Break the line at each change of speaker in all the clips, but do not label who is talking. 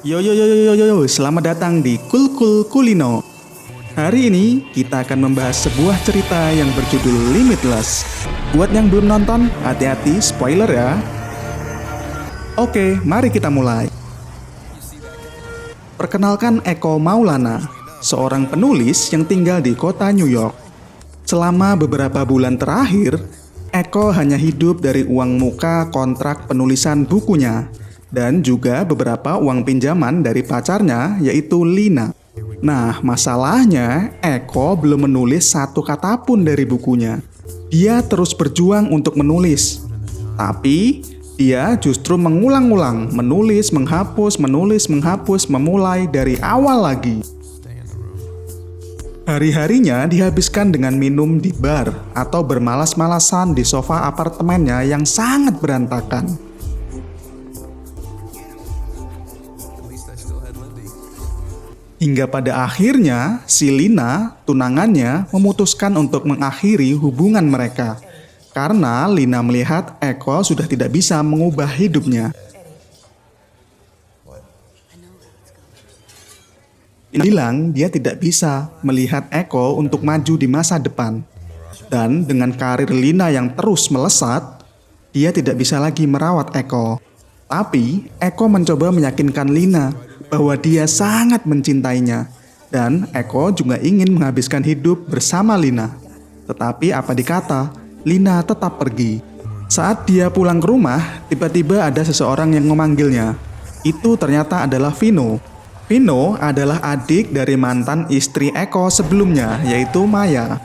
Yo yo yo yo yo yo, selamat datang di Kul Kulino. Hari ini kita akan membahas sebuah cerita yang berjudul Limitless. Buat yang belum nonton, hati-hati spoiler ya. Oke, mari kita mulai. Perkenalkan Eko Maulana, seorang penulis yang tinggal di kota New York. Selama beberapa bulan terakhir, Eko hanya hidup dari uang muka kontrak penulisan bukunya dan juga beberapa uang pinjaman dari pacarnya yaitu Lina. Nah, masalahnya Eko belum menulis satu kata pun dari bukunya. Dia terus berjuang untuk menulis, tapi dia justru mengulang-ulang, menulis, menghapus, memulai dari awal lagi. Hari-harinya dihabiskan dengan minum di bar atau bermalas-malasan di sofa apartemennya yang sangat berantakan. Hingga pada akhirnya, si Lina, tunangannya, memutuskan untuk mengakhiri hubungan mereka. Karena Lina melihat Eko sudah tidak bisa mengubah hidupnya. Lina bilang dia tidak bisa melihat Eko untuk maju di masa depan. Dan dengan karir Lina yang terus melesat, dia tidak bisa lagi merawat Eko. Tapi Eko mencoba meyakinkan Lina bahwa dia sangat mencintainya. Dan Eko juga ingin menghabiskan hidup bersama Lina. Tetapi apa dikata, Lina tetap pergi. Saat dia pulang ke rumah, tiba-tiba ada seseorang yang memanggilnya. Itu ternyata adalah Vino. Vino adalah adik dari mantan istri Eko sebelumnya, yaitu Maya.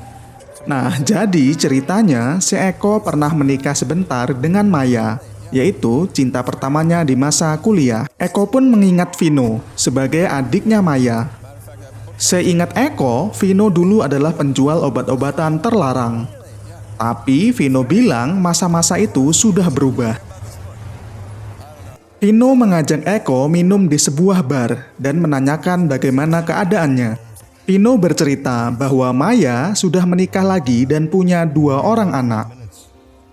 Nah, jadi ceritanya si Eko pernah menikah sebentar dengan Maya, yaitu cinta pertamanya di masa kuliah. Eko pun mengingat Vino sebagai adiknya Maya. Seingat Eko, Vino dulu adalah penjual obat-obatan terlarang. Tapi Vino bilang masa-masa itu sudah berubah. Vino mengajak Eko minum di sebuah bar dan menanyakan bagaimana keadaannya. Vino bercerita bahwa Maya sudah menikah lagi dan punya 2 orang anak.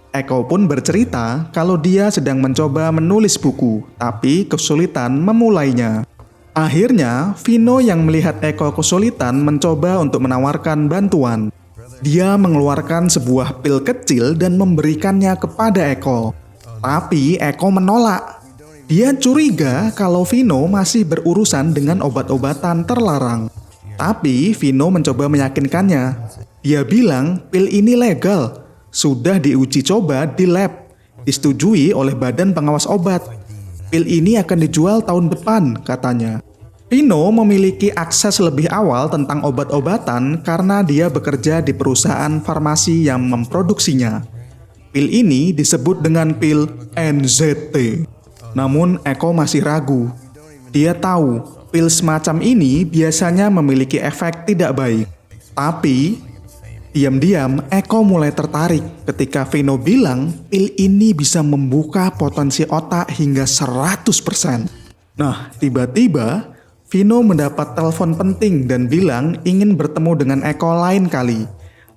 Eko pun bercerita kalau dia sedang mencoba menulis buku, tapi kesulitan memulainya. Akhirnya, Vino yang melihat Eko kesulitan mencoba untuk menawarkan bantuan. Dia mengeluarkan sebuah pil kecil dan memberikannya kepada Eko. Tapi Eko menolak. Dia curiga kalau Vino masih berurusan dengan obat-obatan terlarang. Tapi Vino mencoba meyakinkannya. Dia bilang pil ini legal, sudah diuji coba di lab, disetujui oleh Badan Pengawas Obat. Pil ini akan dijual tahun depan, katanya. Vino memiliki akses lebih awal tentang obat-obatan karena dia bekerja di perusahaan farmasi yang memproduksinya. Pil ini disebut dengan pil NZT. Namun Eko masih ragu. Dia tahu pil semacam ini biasanya memiliki efek tidak baik. Tapi diam-diam Eko mulai tertarik ketika Vino bilang pil ini bisa membuka potensi otak hingga 100%. Nah, tiba-tiba Vino mendapat telepon penting dan bilang ingin bertemu dengan Eko lain kali.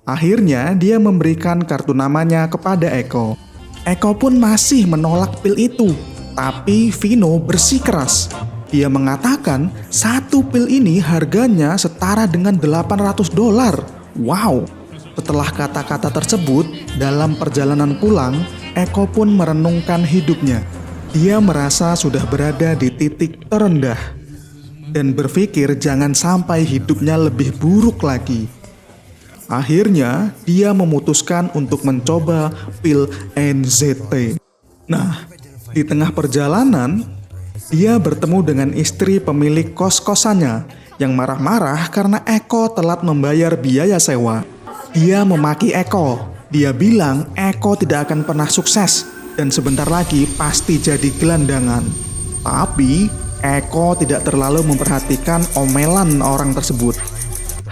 Akhirnya dia memberikan kartu namanya kepada Eko. Eko pun masih menolak pil itu. Tapi Vino bersikeras. Dia mengatakan satu pil ini harganya setara dengan $800. Wow! Setelah kata-kata tersebut, dalam perjalanan pulang, Eko pun merenungkan hidupnya. Dia merasa sudah berada di titik terendah dan berpikir jangan sampai hidupnya lebih buruk lagi. Akhirnya, dia memutuskan untuk mencoba pil NZT. Nah, di tengah perjalanan, dia bertemu dengan istri pemilik kos-kosannya yang marah-marah karena Eko telat membayar biaya sewa. Dia memaki Eko. Dia bilang Eko tidak akan pernah sukses dan sebentar lagi pasti jadi gelandangan. Tapi Eko tidak terlalu memperhatikan omelan orang tersebut.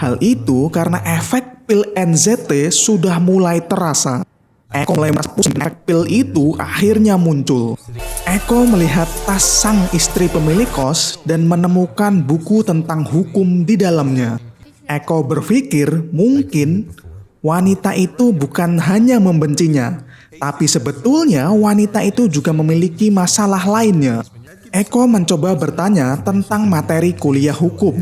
Hal itu karena efek pil NZT sudah mulai terasa. Eko mulai merasa pusing. Efek pil itu akhirnya muncul. Eko melihat tas sang istri pemilik kos dan menemukan buku tentang hukum di dalamnya. Eko berpikir mungkin wanita itu bukan hanya membencinya, tapi sebetulnya wanita itu juga memiliki masalah lainnya. Eko mencoba bertanya tentang materi kuliah hukum.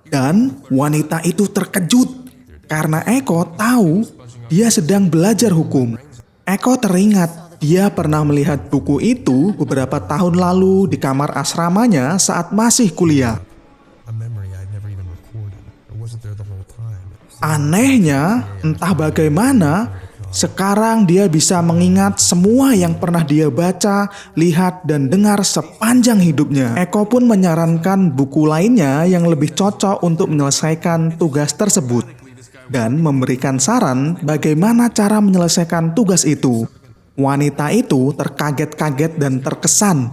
Dan wanita itu terkejut karena Eko tahu dia sedang belajar hukum. Eko teringat dia pernah melihat buku itu beberapa tahun lalu di kamar asramanya saat masih kuliah. Anehnya, entah bagaimana, sekarang dia bisa mengingat semua yang pernah dia baca, lihat, dan dengar sepanjang hidupnya. Eko pun menyarankan buku lainnya yang lebih cocok untuk menyelesaikan tugas tersebut dan memberikan saran bagaimana cara menyelesaikan tugas itu. Wanita itu terkaget-kaget dan terkesan,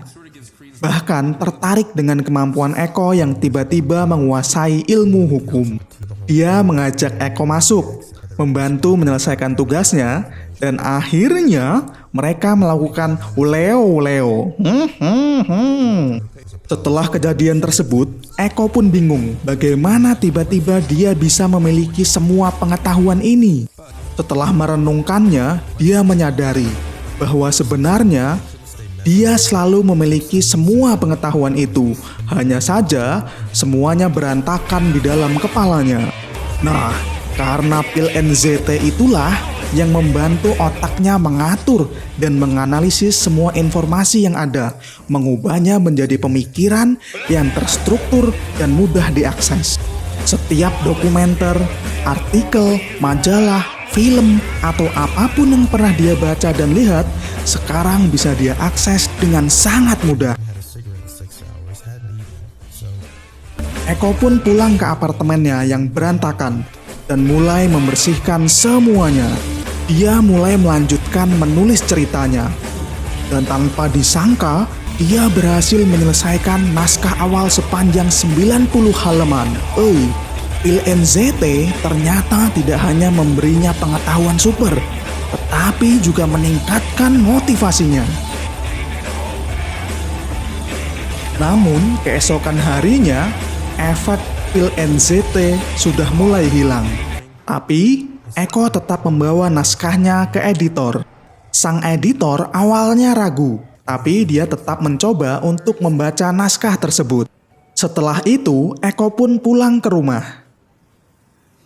bahkan tertarik dengan kemampuan Eko yang tiba-tiba menguasai ilmu hukum. Dia mengajak Eko masuk, membantu menyelesaikan tugasnya, dan akhirnya mereka melakukan uleo-uleo. Setelah kejadian tersebut, Eko pun bingung bagaimana tiba-tiba dia bisa memiliki semua pengetahuan ini. Setelah merenungkannya, dia menyadari bahwa sebenarnya dia selalu memiliki semua pengetahuan itu, hanya saja semuanya berantakan di dalam kepalanya. Nah, karena pil NZT itulah yang membantu otaknya mengatur dan menganalisis semua informasi yang ada, mengubahnya menjadi pemikiran yang terstruktur dan mudah diakses. Setiap dokumenter, artikel, majalah, film, atau apapun yang pernah dia baca dan lihat, sekarang bisa dia akses dengan sangat mudah. Eko pun pulang ke apartemennya yang berantakan dan mulai membersihkan semuanya. Dia mulai melanjutkan menulis ceritanya. Dan tanpa disangka, dia berhasil menyelesaikan naskah awal sepanjang 90 halaman. Pil NZT ternyata tidak hanya memberinya pengetahuan super, tetapi juga meningkatkan motivasinya. Namun, keesokan harinya, efek pil NZT sudah mulai hilang. Tapi, Eko tetap membawa naskahnya ke editor. Sang editor awalnya ragu, tapi dia tetap mencoba untuk membaca naskah tersebut. Setelah itu, Eko pun pulang ke rumah.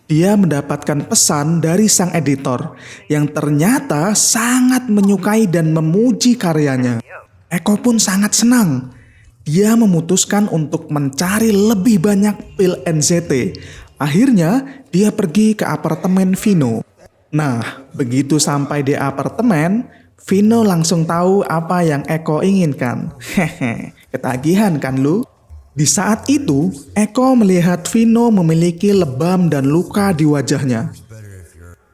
Dia mendapatkan pesan dari sang editor yang ternyata sangat menyukai dan memuji karyanya. Eko pun sangat senang. Dia memutuskan untuk mencari lebih banyak pil NZT. Akhirnya, dia pergi ke apartemen Vino. Nah, begitu sampai di apartemen, Vino langsung tahu apa yang Eko inginkan. Ketagihan kan lu? Di saat itu, Eko melihat Vino memiliki lebam dan luka di wajahnya.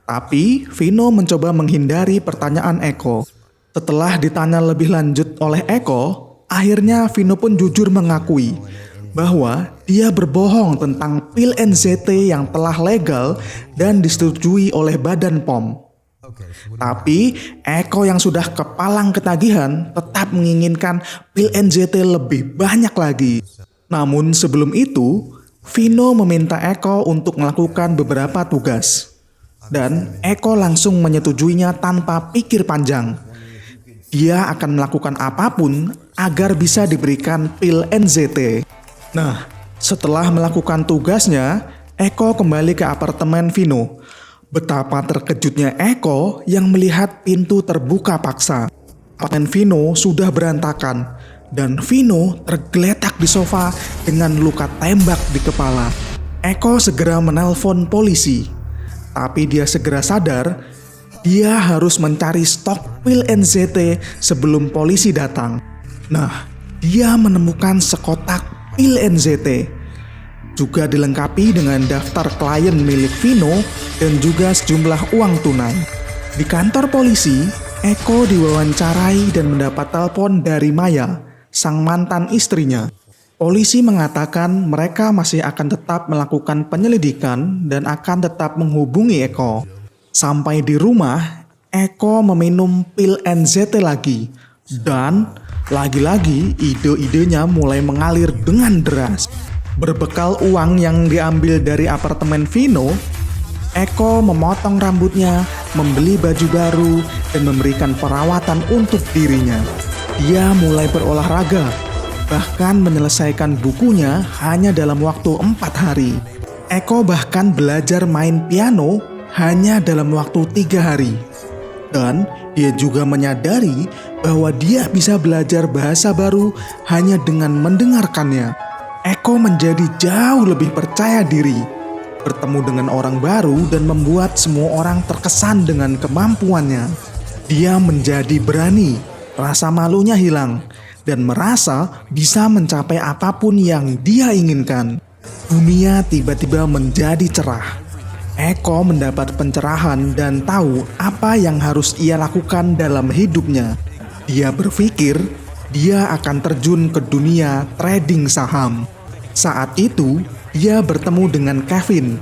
Tapi, Vino mencoba menghindari pertanyaan Eko. Setelah ditanya lebih lanjut oleh Eko, akhirnya Vino pun jujur mengakui bahwa dia berbohong tentang pil NZT yang telah legal dan disetujui oleh Badan POM. Tapi Eko yang sudah kepalang ketagihan tetap menginginkan pil NZT lebih banyak lagi. Namun sebelum itu, Vino meminta Eko untuk melakukan beberapa tugas. Dan Eko langsung menyetujuinya tanpa pikir panjang. Dia akan melakukan apapun agar bisa diberikan pil NZT. Nah, setelah melakukan tugasnya, Eko kembali ke apartemen Vino. Betapa terkejutnya Eko yang melihat pintu terbuka paksa. Apartemen Vino sudah berantakan. Dan Vino tergeletak di sofa dengan luka tembak di kepala. Eko segera menelpon polisi. Tapi dia segera sadar, dia harus mencari stok pil NZT sebelum polisi datang. Nah, dia menemukan sekotak pil NZT. Juga dilengkapi dengan daftar klien milik Vino dan juga sejumlah uang tunai. Di kantor polisi, Eko diwawancarai dan mendapat telepon dari Maya, sang mantan istrinya. Polisi mengatakan mereka masih akan tetap melakukan penyelidikan dan akan tetap menghubungi Eko. Sampai di rumah, Eko meminum pil NZT lagi. Dan lagi-lagi ide-idenya mulai mengalir dengan deras. Berbekal uang yang diambil dari apartemen Vino, Eko memotong rambutnya, membeli baju baru, dan memberikan perawatan untuk dirinya. Dia mulai berolahraga, bahkan menyelesaikan bukunya hanya dalam waktu 4 hari. Eko bahkan belajar main piano hanya dalam waktu 3 hari. Dan dia juga menyadari bahwa dia bisa belajar bahasa baru hanya dengan mendengarkannya. Eko menjadi jauh lebih percaya diri, bertemu dengan orang baru dan membuat semua orang terkesan dengan kemampuannya. Dia menjadi berani, rasa malunya hilang, dan merasa bisa mencapai apapun yang dia inginkan. Dunia tiba-tiba menjadi cerah. Eko mendapat pencerahan dan tahu apa yang harus ia lakukan dalam hidupnya. Dia berpikir dia akan terjun ke dunia trading saham. Saat itu, dia bertemu dengan Kevin,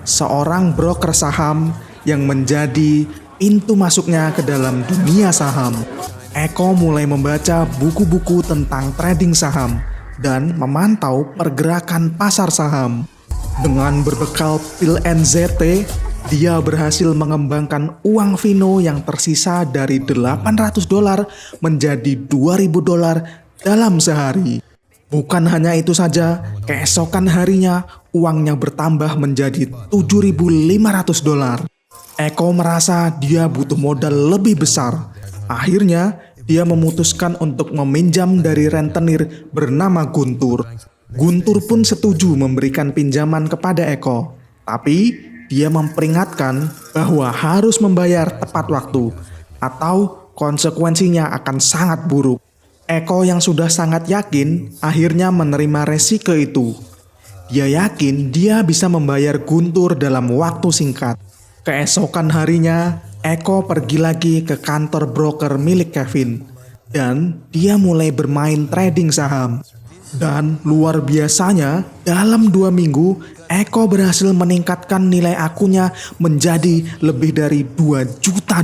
seorang broker saham yang menjadi pintu masuknya ke dalam dunia saham. Eko mulai membaca buku-buku tentang trading saham dan memantau pergerakan pasar saham. Dengan berbekal pil NZT, dia berhasil mengembangkan uang Vino yang tersisa dari $800 menjadi $2.000 dalam sehari. Bukan hanya itu saja, keesokan harinya uangnya bertambah menjadi $7.500. Eko merasa dia butuh modal lebih besar. Akhirnya, dia memutuskan untuk meminjam dari rentenir bernama Guntur. Guntur pun setuju memberikan pinjaman kepada Eko, tapi dia memperingatkan bahwa harus membayar tepat waktu atau konsekuensinya akan sangat buruk. Eko yang sudah sangat yakin akhirnya menerima resiko itu. Dia yakin dia bisa membayar Guntur dalam waktu singkat. Keesokan harinya, Eko pergi lagi ke kantor broker milik Kevin dan dia mulai bermain trading saham. Dan luar biasanya, dalam 2 minggu, Eko berhasil meningkatkan nilai akunnya menjadi lebih dari $2 juta.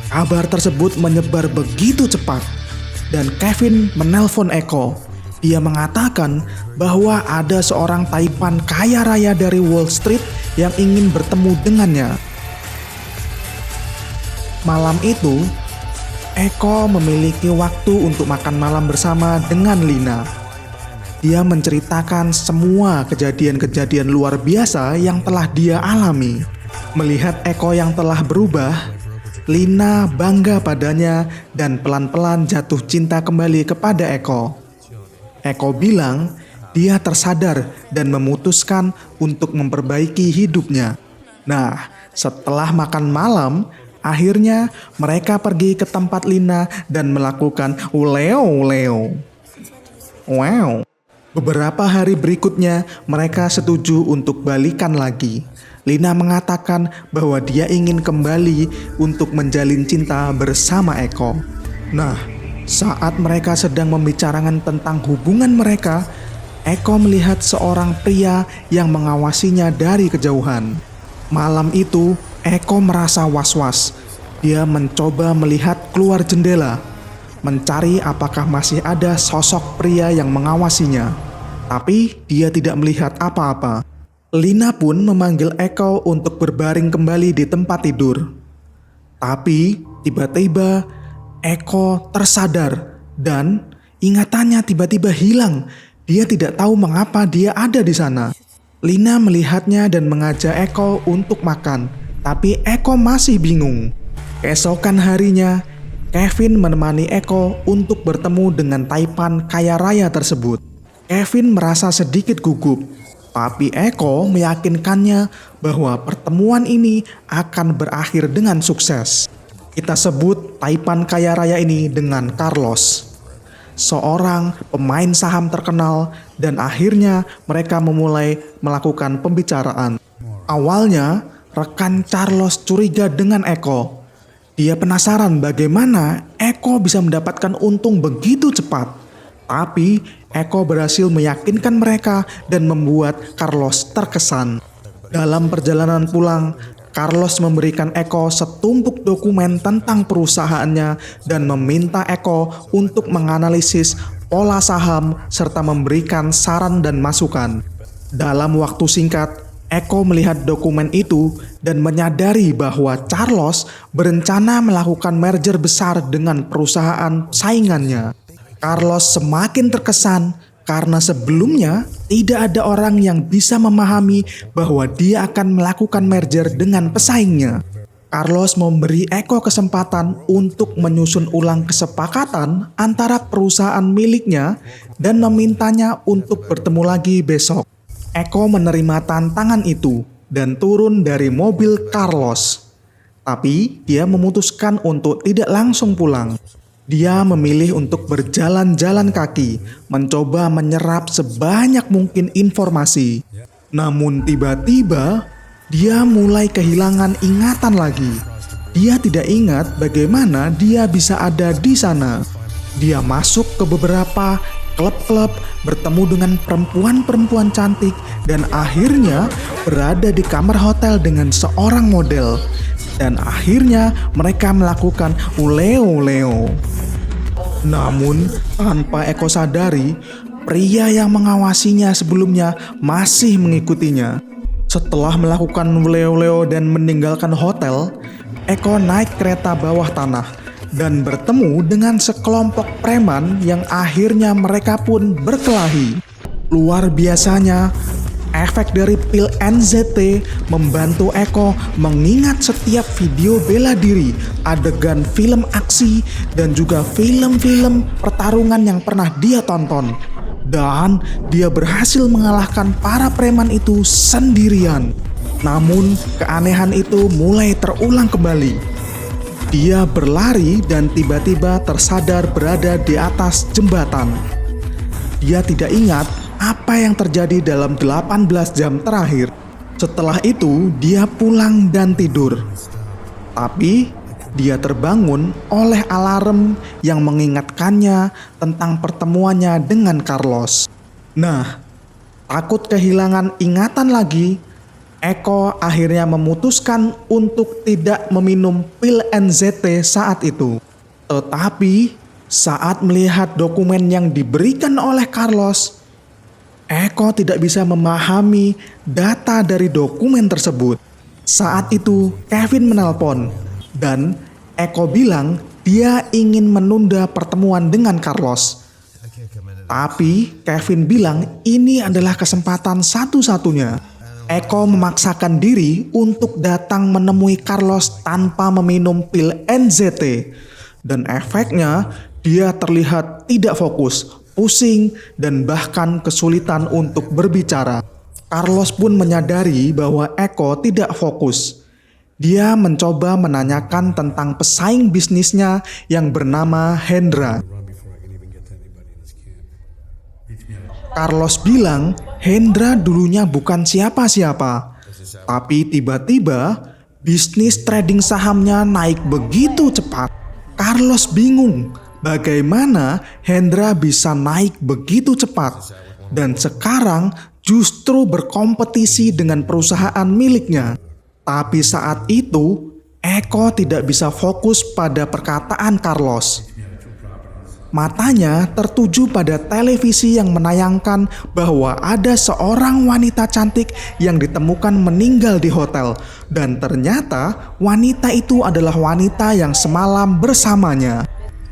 Kabar tersebut menyebar begitu cepat, dan Kevin menelpon Eko. Dia mengatakan bahwa ada seorang taipan kaya raya dari Wall Street yang ingin bertemu dengannya. Malam itu, Eko memiliki waktu untuk makan malam bersama dengan Lina. Dia menceritakan semua kejadian-kejadian luar biasa yang telah dia alami. Melihat Eko yang telah berubah, Lina bangga padanya dan pelan-pelan jatuh cinta kembali kepada Eko. Eko bilang dia tersadar dan memutuskan untuk memperbaiki hidupnya. Nah, setelah makan malam, akhirnya mereka pergi ke tempat Lina dan melakukan uleo-uleo. Wow. Beberapa hari berikutnya, mereka setuju untuk balikan lagi. Lina mengatakan bahwa dia ingin kembali untuk menjalin cinta bersama Eko. Nah, saat mereka sedang membicarakan tentang hubungan mereka, Eko melihat seorang pria yang mengawasinya dari kejauhan. Malam itu, Eko merasa was-was. Dia mencoba melihat keluar jendela, mencari apakah masih ada sosok pria yang mengawasinya. Tapi dia tidak melihat apa-apa. Lina pun memanggil Eko untuk berbaring kembali di tempat tidur. Tapi tiba-tiba Eko tersadar dan ingatannya tiba-tiba hilang. Dia tidak tahu mengapa dia ada di sana. Lina melihatnya dan mengajak Eko untuk makan, tapi Eko masih bingung. Keesokan harinya, Kevin menemani Eko untuk bertemu dengan taipan kaya raya tersebut. Kevin merasa sedikit gugup, tapi Eko meyakinkannya bahwa pertemuan ini akan berakhir dengan sukses. Kita sebut taipan kaya raya ini dengan Carlos, seorang pemain saham terkenal, dan akhirnya mereka memulai melakukan pembicaraan. Awalnya, rekan Carlos curiga dengan Eko. Dia penasaran bagaimana Eko bisa mendapatkan untung begitu cepat. Tapi Eko berhasil meyakinkan mereka dan membuat Carlos terkesan. Dalam perjalanan pulang, Carlos memberikan Eko setumpuk dokumen tentang perusahaannya dan meminta Eko untuk menganalisis pola saham serta memberikan saran dan masukan. Dalam waktu singkat, Eko melihat dokumen itu dan menyadari bahwa Carlos berencana melakukan merger besar dengan perusahaan saingannya. Carlos semakin terkesan karena sebelumnya tidak ada orang yang bisa memahami bahwa dia akan melakukan merger dengan pesaingnya. Carlos memberi Eko kesempatan untuk menyusun ulang kesepakatan antara perusahaan miliknya dan memintanya untuk bertemu lagi besok. Eko menerima tantangan itu dan turun dari mobil Carlos. Tapi dia memutuskan untuk tidak langsung pulang. Dia memilih untuk berjalan-jalan kaki, mencoba menyerap sebanyak mungkin informasi. Namun tiba-tiba, dia mulai kehilangan ingatan lagi. Dia tidak ingat bagaimana dia bisa ada di sana. Dia masuk ke beberapa klub-klub, bertemu dengan perempuan-perempuan cantik, dan akhirnya berada di kamar hotel dengan seorang model. Dan akhirnya mereka melakukan uleo-leo. Namun tanpa Eko sadari, pria yang mengawasinya sebelumnya masih mengikutinya. Setelah melakukan uleo-leo dan meninggalkan hotel, Eko naik kereta bawah tanah dan bertemu dengan sekelompok preman yang akhirnya mereka pun berkelahi. Luar biasanya, efek dari pil NZT membantu Eko mengingat setiap video bela diri, adegan film aksi, dan juga film-film pertarungan yang pernah dia tonton. Dan dia berhasil mengalahkan para preman itu sendirian. Namun keanehan itu mulai terulang kembali. Dia berlari dan tiba-tiba tersadar berada di atas jembatan. Dia tidak ingat apa yang terjadi dalam 18 jam terakhir. Setelah itu, dia pulang dan tidur. Tapi, dia terbangun oleh alarm yang mengingatkannya tentang pertemuannya dengan Carlos. Nah, takut kehilangan ingatan lagi, Eko akhirnya memutuskan untuk tidak meminum pil NZT saat itu. Tetapi, saat melihat dokumen yang diberikan oleh Carlos, Eko tidak bisa memahami data dari dokumen tersebut. Saat itu Kevin menelpon dan Eko bilang dia ingin menunda pertemuan dengan Carlos. Tapi Kevin bilang ini adalah kesempatan satu-satunya. Eko memaksakan diri untuk datang menemui Carlos tanpa meminum pil NZT. Dan efeknya dia terlihat tidak fokus, pusing, dan bahkan kesulitan untuk berbicara. Carlos pun menyadari bahwa Eko tidak fokus. Dia mencoba menanyakan tentang pesaing bisnisnya yang bernama Hendra. Carlos bilang Hendra dulunya bukan siapa-siapa. Tapi tiba-tiba bisnis trading sahamnya naik begitu cepat. Carlos bingung. Bagaimana Hendra bisa naik begitu cepat dan sekarang justru berkompetisi dengan perusahaan miliknya. Tapi saat itu Eko tidak bisa fokus pada perkataan Carlos. Matanya tertuju pada televisi yang menayangkan bahwa ada seorang wanita cantik yang ditemukan meninggal di hotel. Dan ternyata wanita itu adalah wanita yang semalam bersamanya.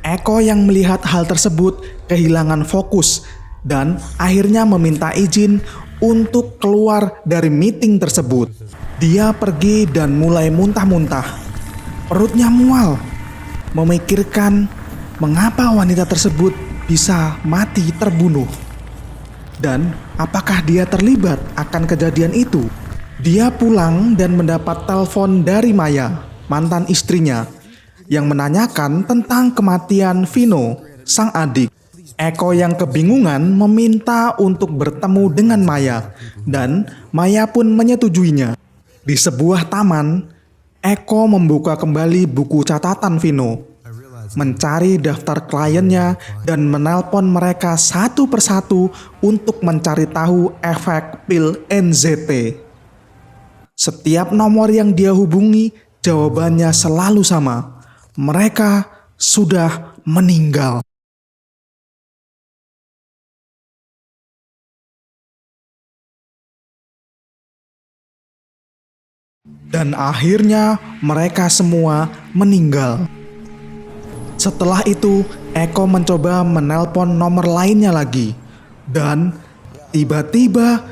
Eko yang melihat hal tersebut kehilangan fokus dan akhirnya meminta izin untuk keluar dari meeting tersebut. Dia pergi dan mulai muntah-muntah. Perutnya mual, memikirkan mengapa wanita tersebut bisa mati terbunuh. Dan apakah dia terlibat akan kejadian itu? Dia pulang dan mendapat telepon dari Maya, mantan istrinya, yang menanyakan tentang kematian Vino, sang adik. Eko yang kebingungan meminta untuk bertemu dengan Maya, dan Maya pun menyetujuinya. Di sebuah taman, Eko membuka kembali buku catatan Vino, mencari daftar kliennya, dan menelpon mereka satu persatu untuk mencari tahu efek pil NZT. Setiap nomor yang dia hubungi, jawabannya selalu sama. Mereka sudah meninggal. Dan akhirnya mereka semua meninggal. Setelah itu, Eko mencoba menelpon nomor lainnya lagi. Dan tiba-tiba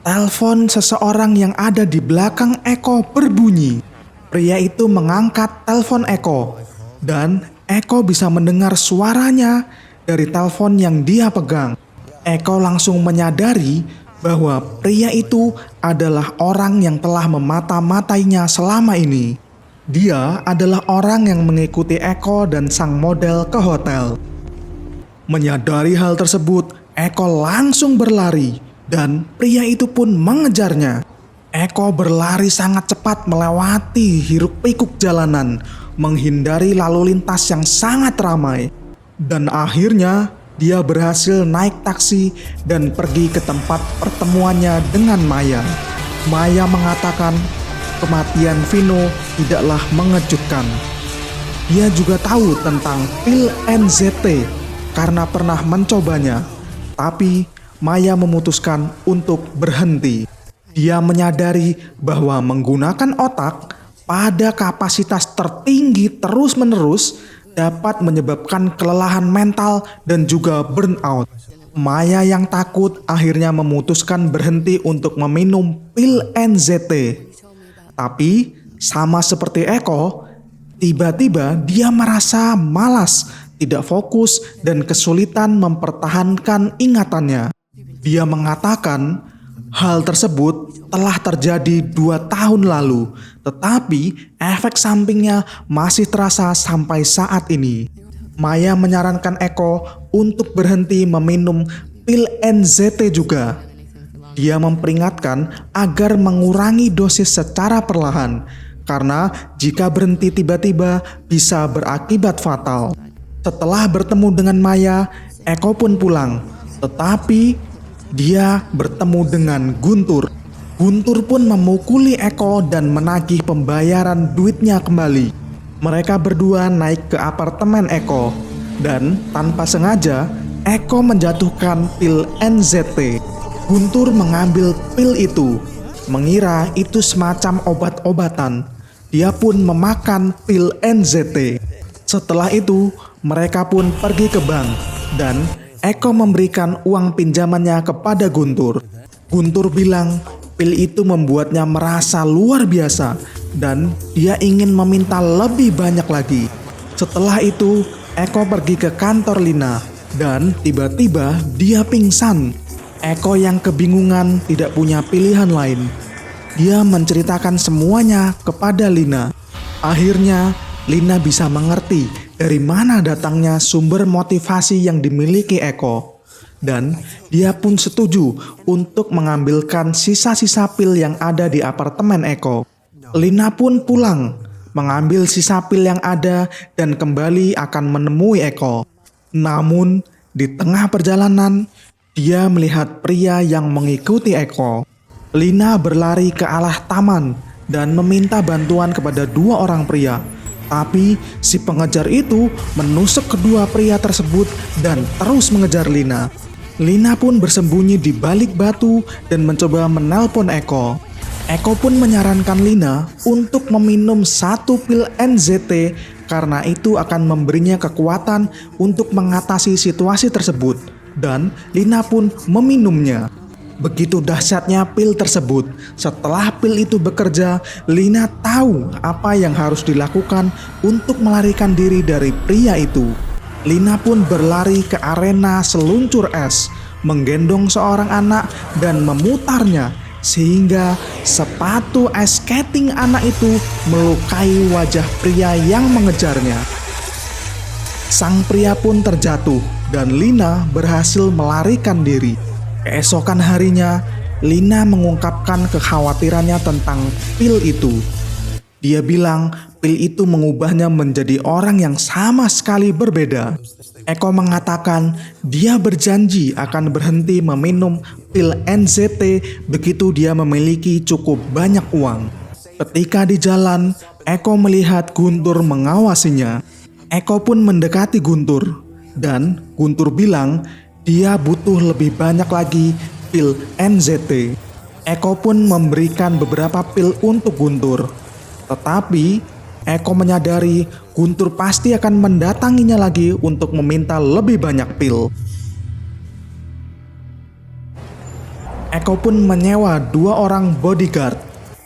telepon seseorang yang ada di belakang Eko berbunyi. Pria itu mengangkat telepon Eko. Dan Eko bisa mendengar suaranya dari telepon yang dia pegang. Eko langsung menyadari bahwa pria itu adalah orang yang telah memata-matainya selama ini. Dia adalah orang yang mengikuti Eko dan sang model ke hotel. Menyadari hal tersebut, Eko langsung berlari dan pria itu pun mengejarnya. Eko berlari sangat cepat melewati hiruk-pikuk jalanan, menghindari lalu lintas yang sangat ramai. Dan akhirnya dia berhasil naik taksi dan pergi ke tempat pertemuannya dengan Maya. Maya mengatakan kematian Vino tidaklah mengejutkan. Dia juga tahu tentang pil NZT karena pernah mencobanya. Tapi Maya memutuskan untuk berhenti. Dia menyadari bahwa menggunakan otak pada kapasitas tertinggi terus-menerus dapat menyebabkan kelelahan mental dan juga burnout. Maya yang takut akhirnya memutuskan berhenti untuk meminum pil NZT. Tapi sama seperti Eko, tiba-tiba dia merasa malas, tidak fokus, dan kesulitan mempertahankan ingatannya. Dia mengatakan hal tersebut telah terjadi 2 tahun lalu, tetapi efek sampingnya masih terasa sampai saat ini. Maya menyarankan Eko untuk berhenti meminum pil NZT juga. Dia memperingatkan agar mengurangi dosis secara perlahan, karena jika berhenti tiba-tiba bisa berakibat fatal. Setelah bertemu dengan Maya, Eko pun pulang, tetapi dia bertemu dengan Guntur. Guntur pun memukuli Eko dan menagih pembayaran duitnya kembali. Mereka berdua naik ke apartemen Eko, dan tanpa sengaja Eko menjatuhkan pil NZT. Guntur mengambil pil itu, mengira itu semacam obat-obatan. Dia pun memakan pil NZT. Setelah itu, mereka pun pergi ke bank, dan Eko memberikan uang pinjamannya kepada Guntur. Guntur bilang pil itu membuatnya merasa luar biasa dan dia ingin meminta lebih banyak lagi. Setelah itu, Eko pergi ke kantor Lina dan tiba-tiba dia pingsan. Eko yang kebingungan tidak punya pilihan lain. Dia menceritakan semuanya kepada Lina. Akhirnya, Lina bisa mengerti dari mana datangnya sumber motivasi yang dimiliki Eko. Dan dia pun setuju untuk mengambilkan sisa-sisa pil yang ada di apartemen Eko. Lina pun pulang, mengambil sisa pil yang ada dan kembali akan menemui Eko. Namun, di tengah perjalanan, dia melihat pria yang mengikuti Eko. Lina berlari ke arah taman dan meminta bantuan kepada 2 orang pria. Tapi si pengejar itu menusuk kedua pria tersebut dan terus mengejar Lina. Lina pun bersembunyi di balik batu dan mencoba menelpon Eko. Eko pun menyarankan Lina untuk meminum 1 pil NZT karena itu akan memberinya kekuatan untuk mengatasi situasi tersebut. Dan Lina pun meminumnya. Begitu dahsyatnya pil tersebut. Setelah pil itu bekerja, Lina tahu apa yang harus dilakukan untuk melarikan diri dari pria itu. Lina pun berlari ke arena seluncur es, menggendong seorang anak dan memutarnya sehingga sepatu ice skating anak itu melukai wajah pria yang mengejarnya. Sang pria pun terjatuh dan Lina berhasil melarikan diri. Keesokan harinya, Lina mengungkapkan kekhawatirannya tentang pil itu. Dia bilang pil itu mengubahnya menjadi orang yang sama sekali berbeda. Eko mengatakan dia berjanji akan berhenti meminum pil NZT begitu dia memiliki cukup banyak uang. Ketika di jalan, Eko melihat Guntur mengawasinya. Eko pun mendekati Guntur dan Guntur bilang dia butuh lebih banyak lagi pil NZT. Eko pun memberikan beberapa pil untuk Guntur. Tetapi Eko menyadari Guntur pasti akan mendatanginya lagi untuk meminta lebih banyak pil. Eko pun menyewa 2 orang bodyguard.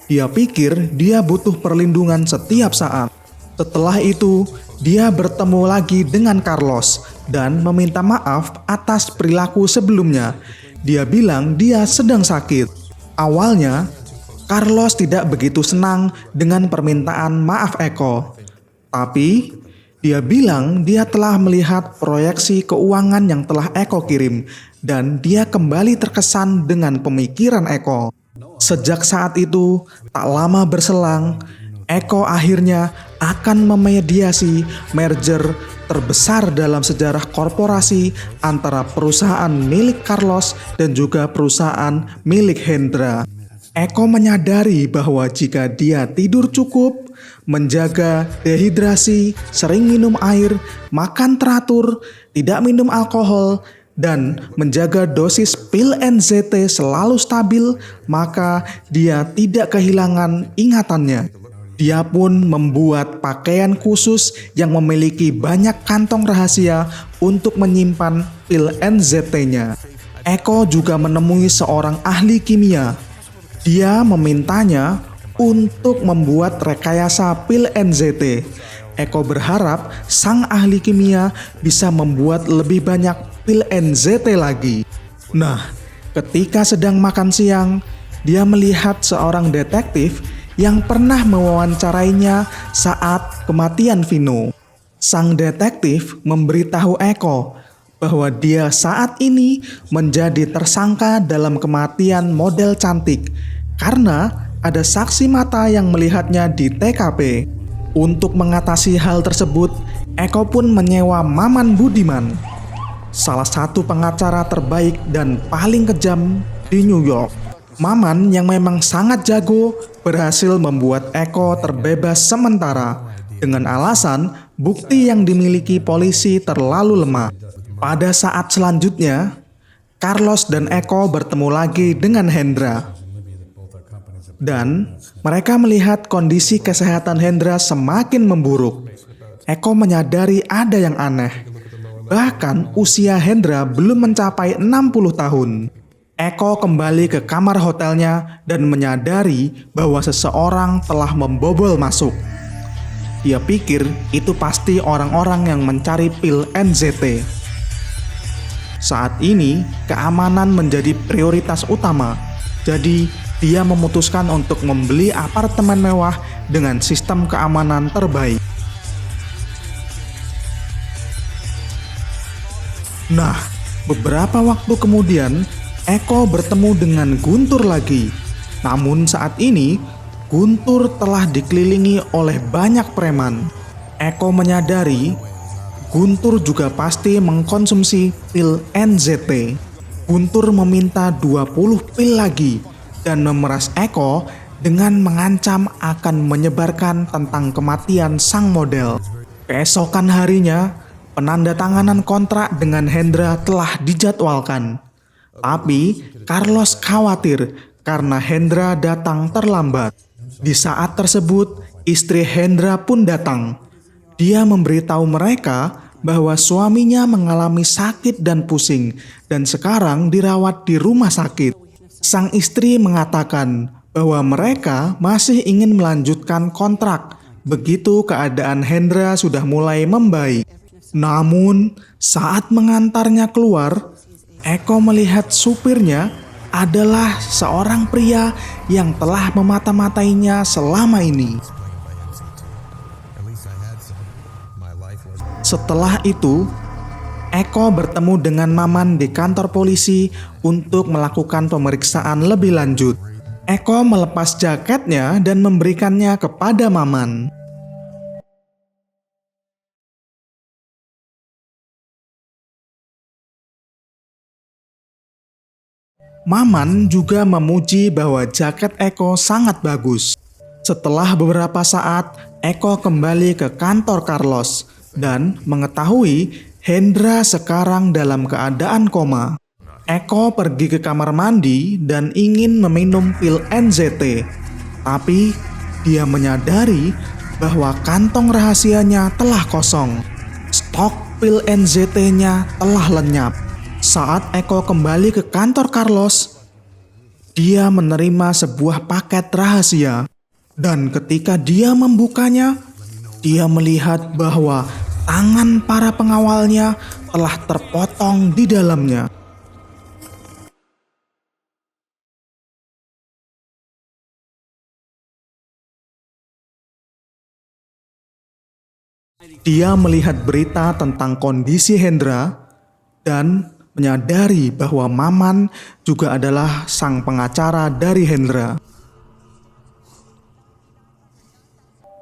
Dia pikir dia butuh perlindungan setiap saat. Setelah itu, dia bertemu lagi dengan Carlos dan meminta maaf atas perilaku sebelumnya. Dia bilang dia sedang sakit. Awalnya, Carlos tidak begitu senang dengan permintaan maaf Eko. Tapi, dia bilang dia telah melihat proyeksi keuangan yang telah Eko kirim dan dia kembali terkesan dengan pemikiran Eko. Sejak saat itu, tak lama berselang, Eko akhirnya akan memediasi merger terbesar dalam sejarah korporasi antara perusahaan milik Carlos dan juga perusahaan milik Hendra. Eko menyadari bahwa jika dia tidur cukup, menjaga dehidrasi, sering minum air, makan teratur, tidak minum alkohol, dan menjaga dosis pil NZT selalu stabil, maka dia tidak kehilangan ingatannya. Dia pun membuat pakaian khusus yang memiliki banyak kantong rahasia untuk menyimpan pil NZT-nya. Eko juga menemui seorang ahli kimia. Dia memintanya untuk membuat rekayasa pil NZT. Eko berharap sang ahli kimia bisa membuat lebih banyak pil NZT lagi. Nah, ketika sedang makan siang, dia melihat seorang detektif yang pernah mewawancarainya saat kematian Vino. Sang detektif memberitahu Eko bahwa dia saat ini menjadi tersangka dalam kematian model cantik karena ada saksi mata yang melihatnya di TKP. Untuk mengatasi hal tersebut, Eko pun menyewa Maman Budiman, salah satu pengacara terbaik dan paling kejam di New York. Maman yang memang sangat jago berhasil membuat Eko terbebas sementara dengan alasan bukti yang dimiliki polisi terlalu lemah. Pada saat selanjutnya, Carlos dan Eko bertemu lagi dengan Hendra. Dan mereka melihat kondisi kesehatan Hendra semakin memburuk. Eko menyadari ada yang aneh. Bahkan usia Hendra belum mencapai 60 tahun. Eko kembali ke kamar hotelnya dan menyadari bahwa seseorang telah membobol masuk. Dia pikir itu pasti orang-orang yang mencari pil NZT. Saat ini, keamanan menjadi prioritas utama. Jadi, dia memutuskan untuk membeli apartemen mewah dengan sistem keamanan terbaik. Nah, beberapa waktu kemudian, Eko bertemu dengan Guntur lagi. Namun saat ini, Guntur telah dikelilingi oleh banyak preman. Eko menyadari Guntur juga pasti mengkonsumsi pil NZT. Guntur meminta 20 pil lagi dan memeras Eko dengan mengancam akan menyebarkan tentang kematian sang model. Keesokan harinya, penandatanganan kontrak dengan Hendra telah dijadwalkan. Tapi Carlos khawatir karena Hendra datang terlambat. Di saat tersebut, istri Hendra pun datang. Dia memberitahu mereka bahwa suaminya mengalami sakit dan pusing dan sekarang dirawat di rumah sakit. Sang istri mengatakan bahwa mereka masih ingin melanjutkan kontrak begitu keadaan Hendra sudah mulai membaik. Namun, saat mengantarnya keluar, Eko melihat supirnya adalah seorang pria yang telah memata-matainya selama ini. Setelah itu, Eko bertemu dengan Maman di kantor polisi untuk melakukan pemeriksaan lebih lanjut. Eko melepas jaketnya dan memberikannya kepada Maman. Maman juga memuji bahwa jaket Eko sangat bagus. Setelah beberapa saat, Eko kembali ke kantor Carlos dan mengetahui Hendra sekarang dalam keadaan koma. Eko pergi ke kamar mandi dan ingin meminum pil NZT. Tapi dia menyadari bahwa kantong rahasianya telah kosong. Stok pil NZT-nya telah lenyap. Saat Eko kembali ke kantor Carlos, dia menerima sebuah paket rahasia. Dan ketika dia membukanya, dia melihat bahwa tangan para pengawalnya telah terpotong di dalamnya. Dia melihat berita tentang kondisi Hendra dan menyadari bahwa Maman juga adalah sang pengacara dari Hendra.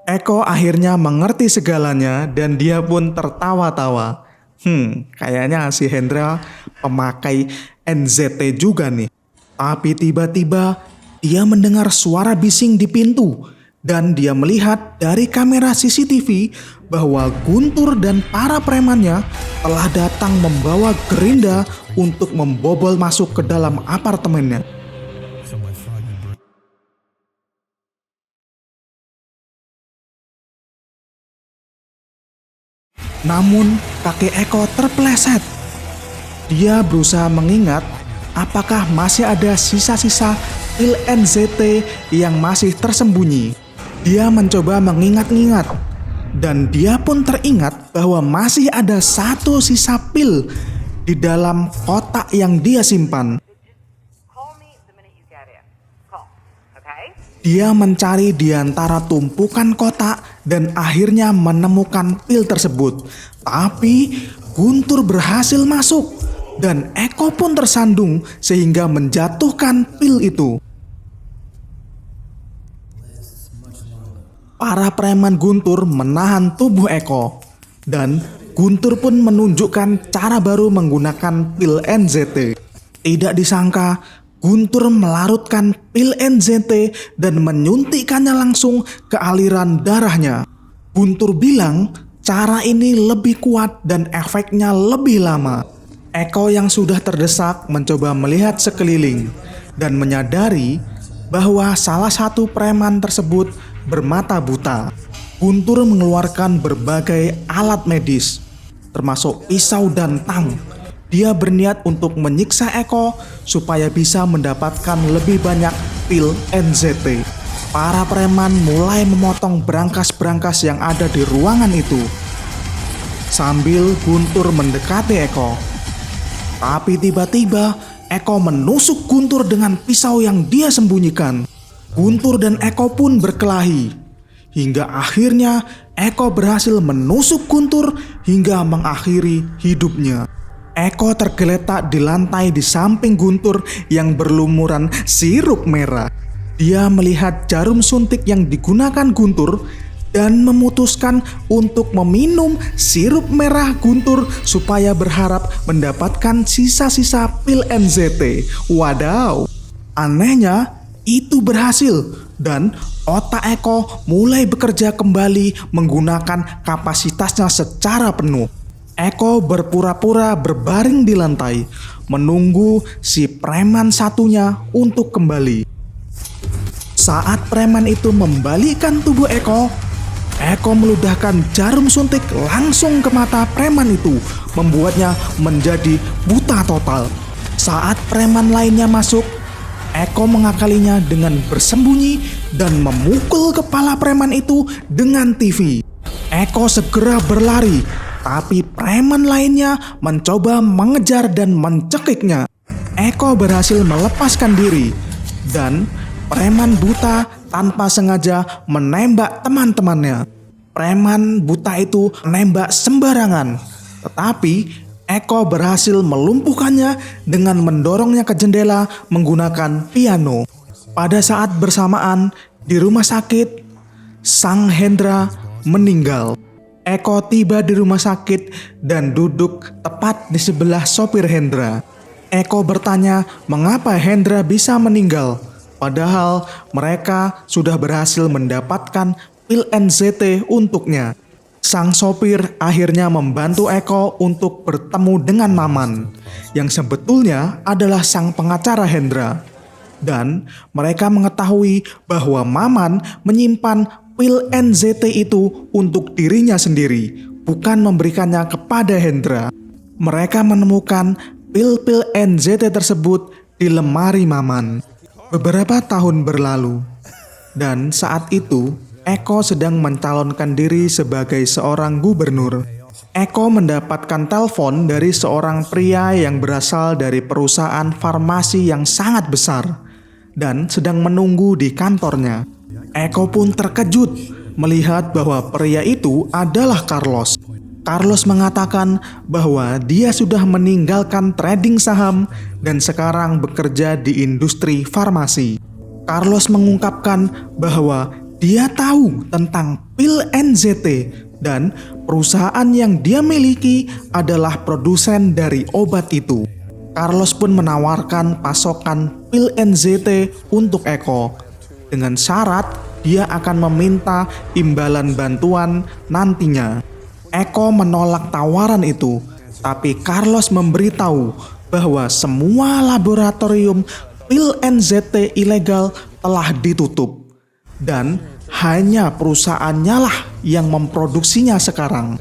Eko akhirnya mengerti segalanya dan dia pun tertawa-tawa. Kayaknya si Hendra pemakai NZT juga nih. Tapi tiba-tiba dia mendengar suara bising di pintu dan dia melihat dari kamera CCTV bahwa Guntur dan para premannya telah datang membawa gerinda untuk membobol masuk ke dalam apartemennya. Namun kakek Eko terpeleset. Dia berusaha mengingat apakah masih ada sisa-sisa pil NZT yang masih tersembunyi. Dia mencoba mengingat-ingat dan dia pun teringat bahwa masih ada satu sisa pil di dalam kotak yang dia simpan. Dia mencari di antara tumpukan kotak dan akhirnya menemukan pil tersebut. Tapi Guntur berhasil masuk dan Eko pun tersandung sehingga menjatuhkan pil itu. Para preman Guntur menahan tubuh Eko dan Guntur pun menunjukkan cara baru menggunakan pil NZT. Tidak disangka Guntur melarutkan pil NZT dan menyuntikkannya langsung ke aliran darahnya. Guntur bilang cara ini lebih kuat dan efeknya lebih lama. Eko yang sudah terdesak mencoba melihat sekeliling dan menyadari bahwa salah satu preman tersebut bermata buta. Guntur mengeluarkan berbagai alat medis, termasuk pisau dan tang. Dia berniat untuk menyiksa Eko supaya bisa mendapatkan lebih banyak pil NZT. Para preman mulai memotong brankas-brankas yang ada di ruangan itu sambil Guntur mendekati Eko. Tapi tiba-tiba Eko menusuk Guntur dengan pisau yang dia sembunyikan. Guntur dan Eko pun berkelahi hingga akhirnya Eko berhasil menusuk Guntur hingga mengakhiri hidupnya. Eko tergeletak di lantai di samping Guntur yang berlumuran sirup merah. Dia melihat jarum suntik yang digunakan Guntur dan memutuskan untuk meminum sirup merah Guntur supaya berharap mendapatkan sisa-sisa pil NZT. Wadaw, anehnya itu berhasil dan otak Eko mulai bekerja kembali menggunakan kapasitasnya secara penuh. Eko berpura-pura berbaring di lantai, menunggu si preman satunya untuk kembali. Saat preman itu membalikkan tubuh Eko meludahkan jarum suntik langsung ke mata preman itu, membuatnya menjadi buta total. Saat preman lainnya masuk, Eko mengakalinya dengan bersembunyi dan memukul kepala preman itu dengan TV. Eko segera berlari, tapi preman lainnya mencoba mengejar dan mencekiknya. Eko berhasil melepaskan diri dan preman buta tanpa sengaja menembak teman-temannya. Preman buta itu menembak sembarangan, tetapi Eko berhasil melumpuhkannya dengan mendorongnya ke jendela menggunakan piano. Pada saat bersamaan di rumah sakit, sang Hendra meninggal. Eko tiba di rumah sakit dan duduk tepat di sebelah sopir Hendra. Eko bertanya mengapa Hendra bisa meninggal, padahal mereka sudah berhasil mendapatkan pil NZT untuknya. Sang sopir akhirnya membantu Eko untuk bertemu dengan Maman, yang sebetulnya adalah sang pengacara Hendra. Dan mereka mengetahui bahwa Maman menyimpan pil NZT itu untuk dirinya sendiri, bukan memberikannya kepada Hendra. Mereka menemukan pil-pil NZT tersebut di lemari Maman. Beberapa tahun berlalu, dan saat itu Eko sedang mencalonkan diri sebagai seorang gubernur. Eko mendapatkan telepon dari seorang pria yang berasal dari perusahaan farmasi yang sangat besar dan sedang menunggu di kantornya. Eko pun terkejut melihat bahwa pria itu adalah Carlos. Carlos mengatakan bahwa dia sudah meninggalkan trading saham dan sekarang bekerja di industri farmasi. Carlos mengungkapkan bahwa dia tahu tentang pil NZT dan perusahaan yang dia miliki adalah produsen dari obat itu. Carlos pun menawarkan pasokan pil NZT untuk Eko dengan syarat dia akan meminta imbalan bantuan nantinya. Eko menolak tawaran itu, tapi Carlos memberitahu bahwa semua laboratorium pil NZT ilegal telah ditutup dan hanya perusahaannya lah yang memproduksinya sekarang.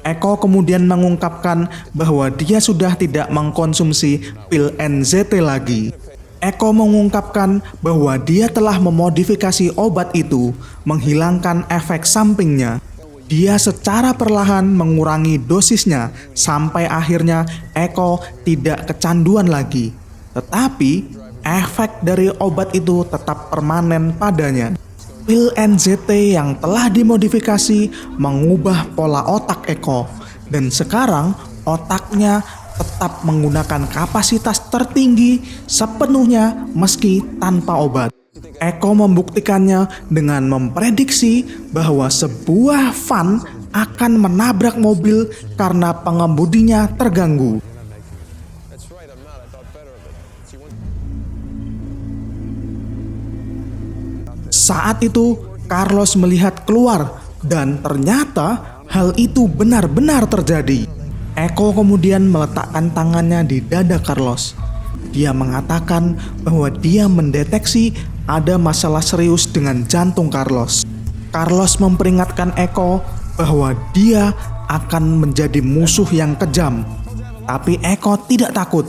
Eko kemudian mengungkapkan bahwa dia sudah tidak mengkonsumsi pil NZT lagi. Eko mengungkapkan bahwa dia telah memodifikasi obat itu menghilangkan efek sampingnya. Dia secara perlahan mengurangi dosisnya sampai akhirnya Eko tidak kecanduan lagi. Tetapi efek dari obat itu tetap permanen padanya. Pil NZT yang telah dimodifikasi mengubah pola otak Eko dan sekarang otaknya tetap menggunakan kapasitas tertinggi sepenuhnya meski tanpa obat. Eko membuktikannya dengan memprediksi bahwa sebuah van akan menabrak mobil karena pengemudinya terganggu. Saat itu, Carlos melihat keluar dan ternyata hal itu benar-benar terjadi. Eko kemudian meletakkan tangannya di dada Carlos. Dia mengatakan bahwa dia mendeteksi ada masalah serius dengan jantung Carlos. Carlos memperingatkan Eko bahwa dia akan menjadi musuh yang kejam. Tapi Eko tidak takut.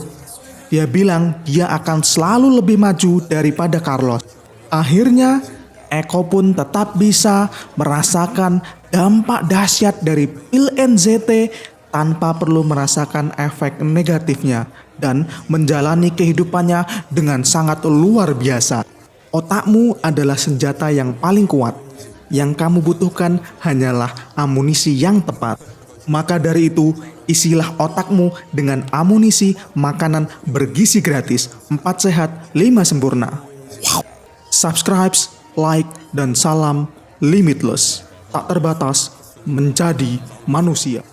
Dia bilang dia akan selalu lebih maju daripada Carlos. Akhirnya, Eko pun tetap bisa merasakan dampak dahsyat dari pil NZT tanpa perlu merasakan efek negatifnya dan menjalani kehidupannya dengan sangat luar biasa. Otakmu adalah senjata yang paling kuat. Yang kamu butuhkan hanyalah amunisi yang tepat. Maka dari itu, isilah otakmu dengan amunisi makanan bergizi gratis. 4 sehat, 5 sempurna. Wow. Subscribe, like, dan salam limitless. Tak terbatas menjadi manusia.